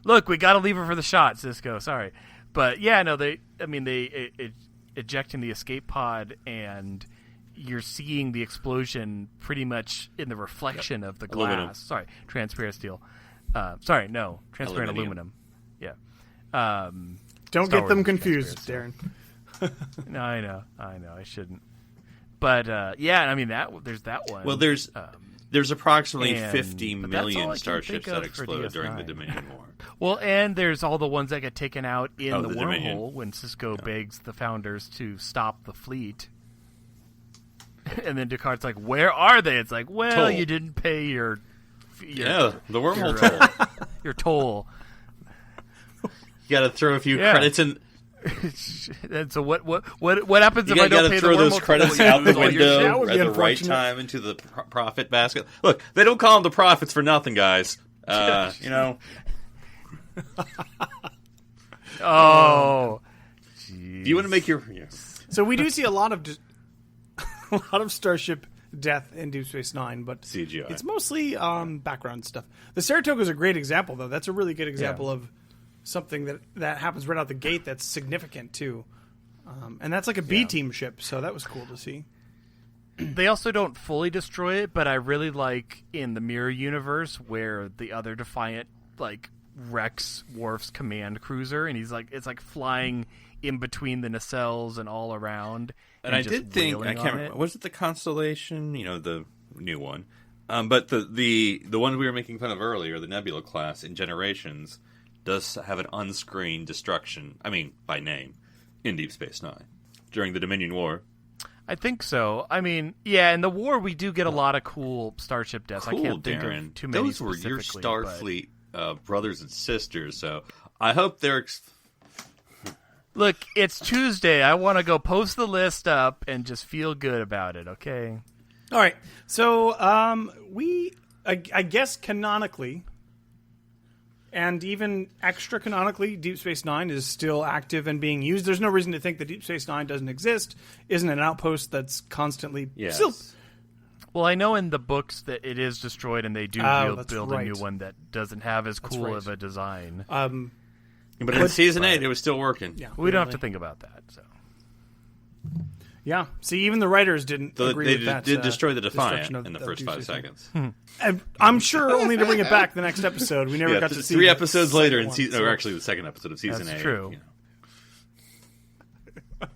Look, we got to leave her for the shot, Cisco. Sorry, but yeah, no, they ejecting the escape pod, and you're seeing the explosion pretty much in the reflection of the glass. Aluminum. Sorry, transparent steel. Transparent aluminum. Yeah. Don't Star get them Wars confused, transparent Darren. No, I know, I shouldn't. But yeah, I mean there's that one. Well, there's approximately and- 50 but that's all I million can starships think that of for exploded during the DS9. Dominion War. Well, and there's all the ones that get taken out in Oh, the the wormhole Dominion. when Cisco begs the founders to stop the fleet. And then Descartes' like, "Where are they?" It's like, "Well, Toll. you didn't pay your Yeah, the wormhole your, toll. your toll." You got to throw a few Yeah. credits in. And so what happens You if I got don't to pay throw the those wormhole credits toll? out the All your shit? That would window be at the right unfortunate. time into the profit basket. Look, they don't call them the profits for nothing, guys. Oh, Do you want to make your... Yeah. So we do see a lot of starship death in Deep Space Nine, but CGI. it's mostly background stuff. The Saratoga is a great example, though. That's a really good example of something that happens right out the gate that's significant, too. And that's like a B-team ship, so that was cool to see. they also don't fully destroy it, but I really like in the Mirror Universe where the other Defiant like wrecks Worf's command cruiser, and it's like flying in between the nacelles and all around. And I just did think, I wailing can't on remember, it. was it the Constellation? The new one. But the one we were making fun of earlier, the Nebula class in Generations, does have an unscreened destruction, by name, in Deep Space Nine. During the Dominion War. I think so. I mean, yeah, in the war we do get a lot of cool starship deaths. Cool, I can't think Darren. of too many. Those were your specifically, Starfleet brothers and sisters, so I hope they're... Look, it's Tuesday. I want to go post the list up and just feel good about it, okay? All right. So I guess canonically, and even extra canonically, Deep Space Nine is still active and being used. There's no reason to think that Deep Space Nine doesn't exist, isn't an outpost that's constantly Yes. still... Well, I know in the books that it is destroyed, and they do that's build right. a new one that doesn't have as cool right. of a design. But in Season 8, it was still working. Yeah, We don't have really. to think about that. So Yeah. See, even the writers didn't agree They with that. did destroy the destruction Defiant in the first 5 seconds. And I'm sure only to bring it back the next episode. We never got to see 3 the episodes later in second season, one, or so- actually the second episode of season That's 8. true. You know.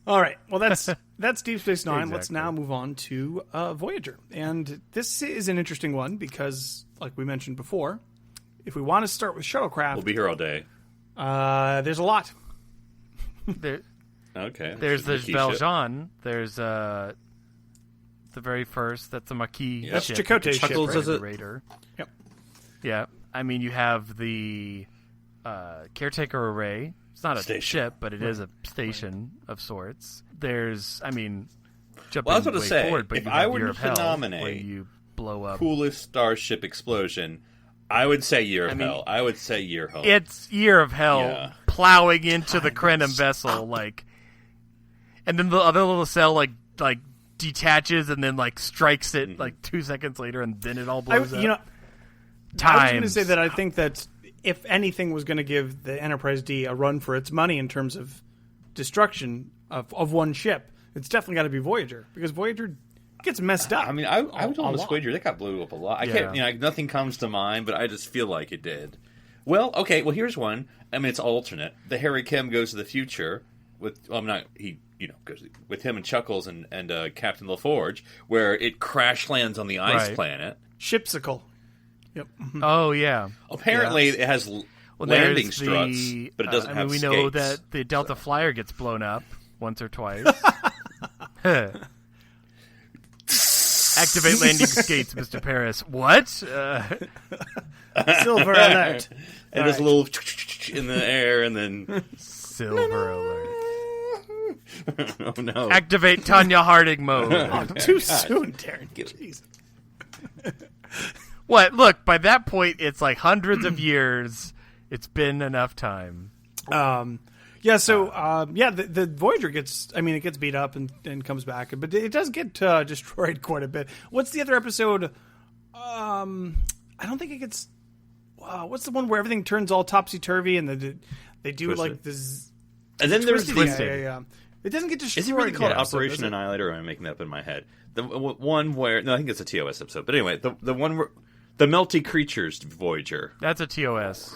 All right. Well, that's Deep Space Nine. Let's Exactly. now move on to Voyager. And this is an interesting one because, like we mentioned before, if we want to start with shuttlecraft, We'll be here all day. there's a lot. There, Okay. there's the Maquis ship. Valjean. There's the very first. That's the Maquis. That's ship. Chakotay's ship, Chuckles right? is The it? Raider. Yep. Yeah. I mean, you have the caretaker array. It's not a Station. ship, but it is a station of sorts. There's, I mean, jumping Well, I was about to way say, forward, but if you I have were Year to of Hell, nominate where you blow up. Coolest starship explosion. I would say Year of mean, Hell. I would say Year of Hell. It's Year of Hell Yeah. plowing into the Krenim vessel, like, and then the other little cell like detaches and then like strikes it like 2 seconds later, and then it all blows up. I was going to say that I think that if anything was going to give the Enterprise D a run for its money in terms of destruction of one ship, it's definitely got to be Voyager, because Voyager gets messed up. I mean, I would a almost lot. wager that got blew up a lot. I Yeah. can't, nothing comes to mind, but I just feel like it did. Well, okay, well, here's one. I mean, it's alternate. The Harry Kim goes to the future with, goes with him and Chuckles and Captain LaForge, where it crash lands on the ice Right. planet. Shipsicle. Yep. Oh yeah. Apparently, it has Well, landing there's struts, but it doesn't I have mean, we know skates. that the Delta Flyer gets blown up once or twice. Activate landing skates, Mr. Paris. What? Silver alert. And there's a little in the air, and then Silver alert. oh no! Activate Tanya Harding mode. Oh, too soon, Darren. Jeez. What? Look, by that point, it's like hundreds of years. It's been enough time. Yeah, so the Voyager gets, it gets beat up and comes back, but it does get destroyed quite a bit. What's the other episode? I don't think it gets. What's the one where everything turns all topsy turvy and they do Twisted. like this? And then there's Twisted. Yeah. It doesn't get destroyed. Is it really called in that episode, Operation does it? Annihilator, or am I making that up in my head? The one where... No, I think it's a TOS episode. But anyway, the one where... The Melty Creatures Voyager. That's a TOS.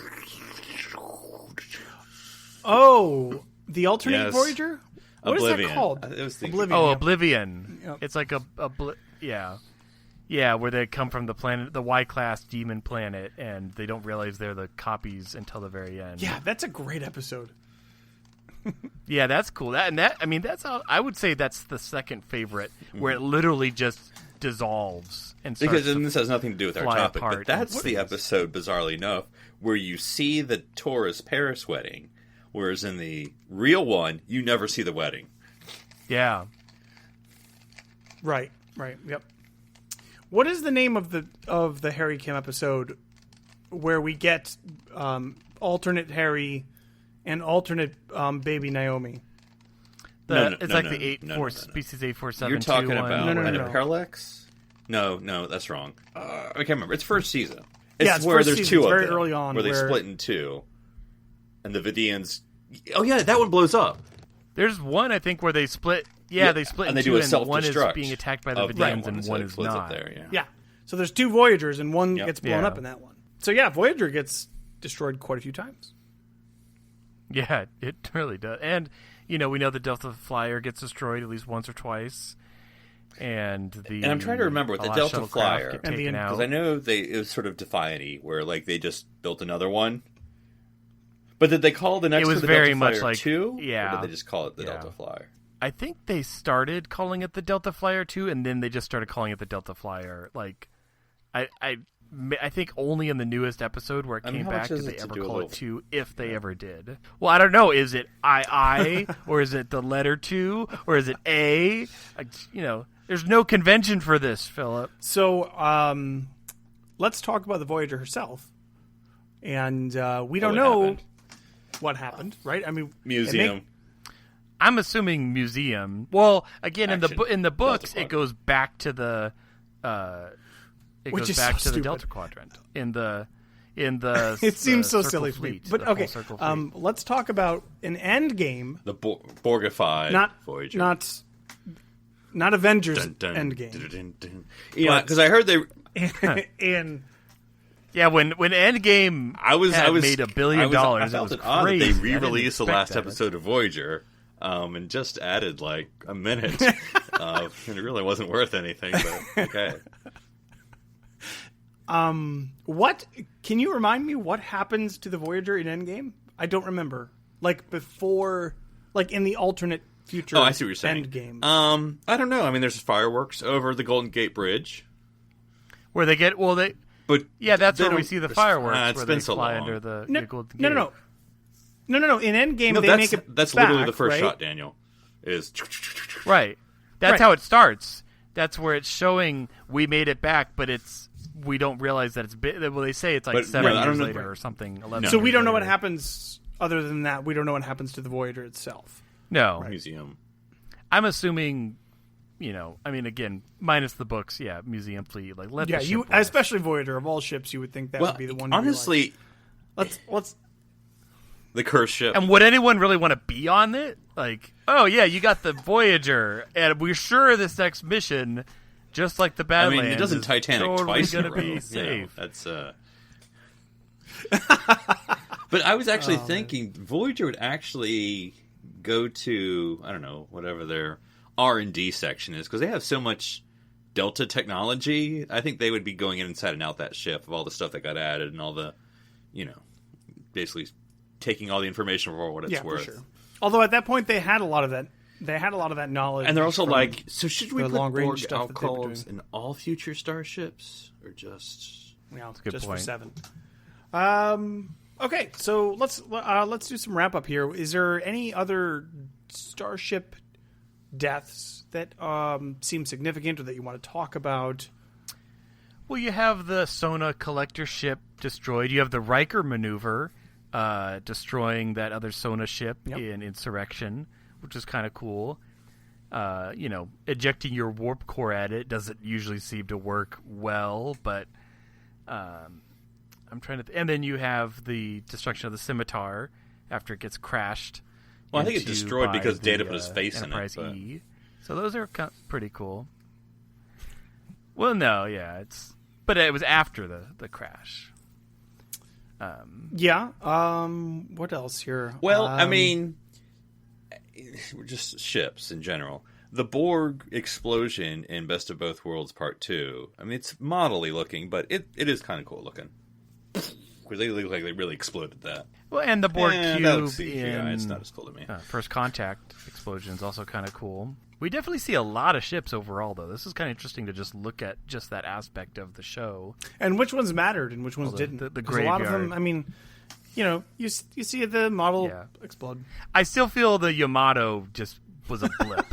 Oh, the alternate Yes. Voyager? What is Oblivion. that called? It was the- Oblivion. Oh, yeah. Oblivion. Yep. It's like yeah, where they come from the planet, the Y-class demon planet, and they don't realize they're the copies until the very end. Yeah, that's a great episode. Yeah, that's cool. That's how I would say that's the second favorite, where it literally just dissolves and starts Because to and this has nothing to do with our fly topic, apart but that's and the freeze. episode, bizarrely enough, where you see the Taurus Paris wedding, whereas in the real one, you never see the wedding. Yeah. Right. Yep. What is the name of the Harry Kim episode where we get alternate Harry and alternate baby Naomi? It's like the species 847. You're talking one. about No. an Parallax? No, that's wrong. I can't remember. It's first season. It's It's where first there's season. two It's of very them, early on where they where- split in two, and the Vidians. Oh yeah, that one blows up. There's one I think where they split. Yeah, they split and in they two, do a and one is self-destruct being attacked by the of Vidians that one, and so one it is explodes not. up there. Yeah. Yeah. So there's two Voyagers and one gets blown Yeah. up in that one. So yeah, Voyager gets destroyed quite a few times. Yeah, it really does. And we know the Delta Flyer gets destroyed at least once or twice. And I'm trying to remember with the last Delta shuttlecraft Flyer, get and the taken out. because I know it was sort of Defiant-y, where like they just built another one. But did they call the next It was to the very Delta much Flyer like 2? yeah, Or did they just call it the yeah. Delta Flyer? I think they started calling it the Delta Flyer 2, and then they just started calling it the Delta Flyer. Like, I think only in the newest episode where it I mean, came how much back is did it they to ever do a call little- it 2, if they ever did. Well, I don't know. Is it II, or is it the letter 2, or is it A? There's no convention for this, Philip. So let's talk about the Voyager herself. And we don't What know happened? what happened, right? I mean, Museum. I'm assuming museum. Well, again, Action. in the books, Delta it goes back to the Which goes is back so to the stupid. Delta Quadrant. In the in the. It seems so Circle silly, fleet, but the full okay. Circle fleet. Let's talk about an end game. The Borgified Not Voyager. Not Avengers Dun, dun, end game. dun, dun, dun. Yeah, because I heard they. And Yeah, when Endgame I was made $1 billion, I felt it it was odd that crazy. they I didn't re-released the expect last that. episode of Voyager, and just added like a minute. And it really wasn't worth anything, but okay. what can you remind me what happens to the Voyager in Endgame? I don't remember. Like before, like in the alternate future. Oh, I see what you're saying. Endgame. I don't know. I mean, there's fireworks over the Golden Gate Bridge, Where they get but that's they where we don't- see the there's- fireworks. it's where been they so fly long. under the No, Golden no, Gate. no. In Endgame, No, they that's make it. that's literally back, the first right? shot. Daniel is Right. That's Right. how it starts. That's where it's showing we made it back, but we don't realize that it's well. They say it's like But, 7 yeah, I years don't know- later or something. 11 No. So we years don't know what later. happens. Other than that, we don't know what happens to the Voyager itself. No, museum. I'm assuming. I mean, again, minus the books, museum fleet. Like, let Yeah, the you ship rest. especially Voyager of all ships, you would think that Well, would be the one. To be honestly, like, let's. the cursed ship. And would anyone really want to be on it? Like, oh yeah, you got the Voyager, and we're sure this next mission, just like the I Badlands, mean, it doesn't is Titanic totally twice in a gonna row. be You know, safe. that's But I was actually thinking Voyager would actually go to, I don't know, whatever their R&D section is, because they have so much Delta technology. I think they would be going inside and out that ship of all the stuff that got added and all the, basically taking all the information for what it's Yeah, worth. for sure. Although at that point they had a lot of that. They had a lot of that knowledge. And they're also from like, so should we the put long-range Borg stuff that they were alcoves doing. in all future starships, or just? a good just point. for 7. Okay, so let's do some wrap up here. Is there any other starship deaths that seem significant or that you want to talk about? Well, you have the Sona collector ship destroyed. You have the Riker maneuver destroying that other Sona ship in Insurrection, which is kind of cool. Ejecting your warp core at it doesn't usually seem to work well, but I'm trying to. And then you have the destruction of the Scimitar after it gets crashed. Well, I think it into destroyed by because Data the, put his face in it. Enterprise But... E. So those are pretty cool. Well, no, yeah, but it was after the crash. Yeah. What else here? Well, I mean, just ships in general. The Borg explosion in Best of Both Worlds Part 2, I mean, it's modelly looking, but it is kind of cool looking. Because they look like they really exploded that. Well, and the Borg that cube looks CGI. in It's not as cool to me. First Contact explosion is also kind of cool. We definitely see a lot of ships overall, though. This is kind of interesting to just look at just that aspect of the show. And which ones mattered and which ones the didn't? the 'Cause a lot of them, graveyard. I mean, you see the model explode. I still feel the Yamato just was a blip.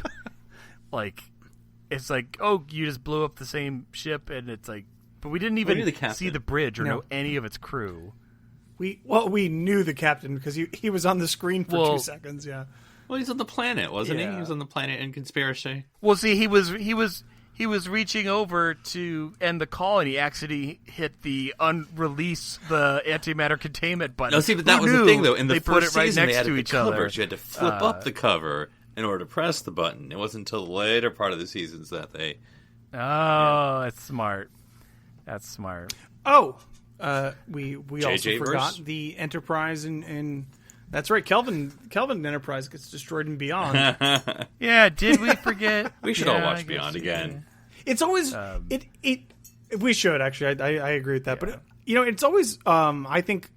It's like, oh, you just blew up the same ship, and it's like, but we didn't even knew the captain. see the bridge or No. know any of its crew. We knew the captain because he was on the screen for 2 seconds. Yeah. Well, he's on the planet, wasn't he? Yeah. He was on the planet in Conspiracy. Well, see, he was reaching over to end the call, and he accidentally hit the release the antimatter containment button. No, see, but that Who was the knew thing, though. In the they first put it right season, next they added to the each other. covers. You had to flip up the cover in order to press the button. It wasn't until the later part of the seasons that they... Oh, that's smart. That's smart. Oh, we also JJ forgot verse? the Enterprise and that's right. Kelvin Enterprise gets destroyed in Beyond. Yeah, did we forget? We should all Yeah, I watch guess Beyond we again. did. It's always it. We should actually. I agree with that. But it's always. I think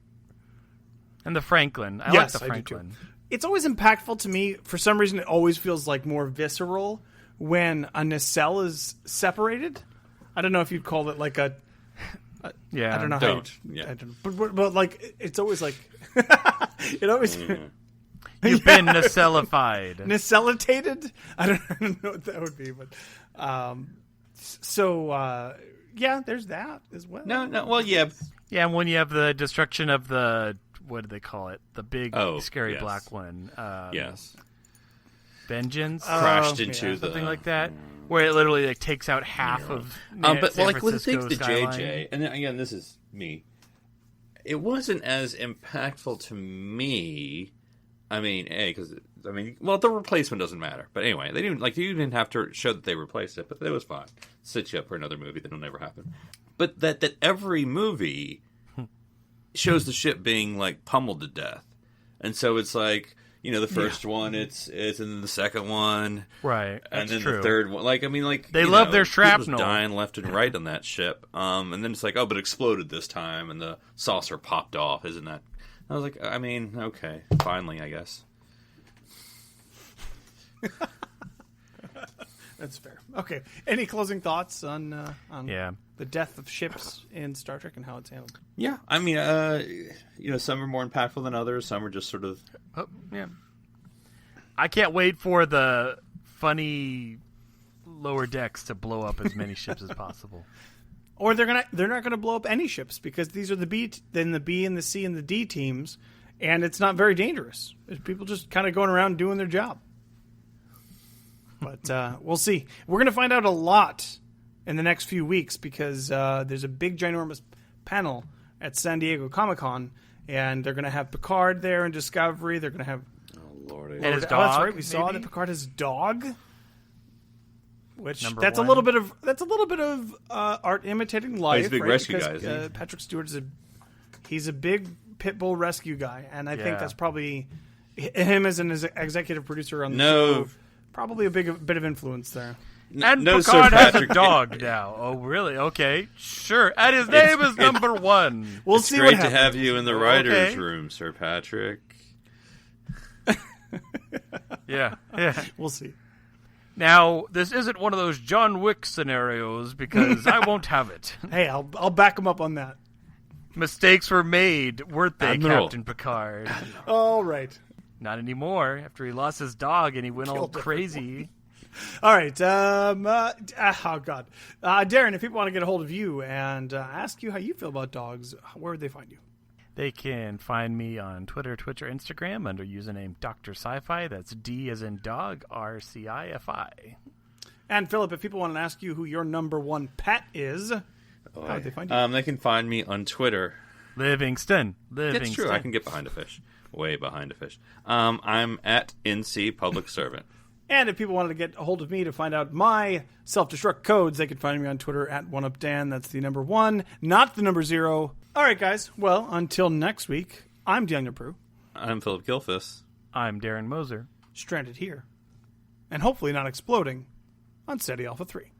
And the Franklin. I yes, like the I do too. Franklin. It's always impactful to me. For some reason, it always feels like more visceral when a nacelle is separated. I don't know if you'd call it like a. Yeah. I don't know Don't. how. Yeah. I don't know. But like it's always like. It always. You've been nacellified. Nacellitated? I don't know what that would be, but yeah, there's that as well. No, well, yeah. Yeah, and when you have the destruction of the, what do they call it? The big, scary yes. black one. Yes. Vengeance? Crashed into the... Something like that. Where it literally takes out half of but San like with the things Francisco's to skyline. JJ, and then, again, this is me. it wasn't as impactful to me. I mean, well, the replacement doesn't matter. But anyway, you didn't have to show that they replaced it, but it was fine. Set you up for another movie that'll never happen. But that every movie shows the ship being like pummeled to death, and so it's like, the first one, it's and then the second one, right, and then true. the third one. They love their shrapnel, dying left and right on that ship. And then it's like, oh, but it exploded this time, and the saucer popped off. Isn't that? I was like, okay, finally, I guess. That's fair. Okay. Any closing thoughts on the death of ships in Star Trek and how it's handled? Yeah, I mean, some are more impactful than others. Some are just sort of. Oh, yeah. I can't wait for the funny lower decks to blow up as many ships as possible. Or they're not gonna blow up any ships, because these are the B and the C and the D teams, and it's not very dangerous. There's people just kind of going around doing their job. But we'll see. We're going to find out a lot in the next few weeks, because there's a big, ginormous panel at San Diego Comic-Con, and they're going to have Picard there in Discovery. They're going to have... Oh, Lord. And his dog, that's right. We saw that Picard has a dog. Which that's a little bit of art imitating life. He's a big rescue guy, isn't he? Patrick Stewart he's a big pit bull rescue guy, and I think that's probably him as an executive producer on the show. Probably a bit of influence there. And Picard has a dog now. Oh, really? Okay, sure. And his name is number one. We'll it's see. Great what to have you in the writers' room, Sir Patrick. Yeah. We'll see. Now, this isn't one of those John Wick scenarios, because I won't have it. Hey, I'll back him up on that. Mistakes were made, weren't they, Admiral. Captain Picard? All right. Not anymore, after he lost his dog and he went all crazy. All right. Oh, God. Darren, if people want to get a hold of you and ask you how you feel about dogs, where would they find you? They can find me on Twitter, Twitch, or Instagram under username Dr. Sci-Fi. That's D as in dog, RCIFI. And Philip, if people want to ask you who your number one pet is, how would they find you? They can find me on Twitter. Livingston. It's true. I can get behind a fish. Way behind a fish. I'm at NC Public Servant. And if people wanted to get a hold of me to find out my self-destruct codes, they can find me on Twitter at 1UpDan. That's the number 1, not the number 0. All right, guys. Well, until next week, I'm Daniel Prue. I'm Philip Gilfus. I'm Darren Moser. Stranded here. And hopefully not exploding on Steady Alpha 3.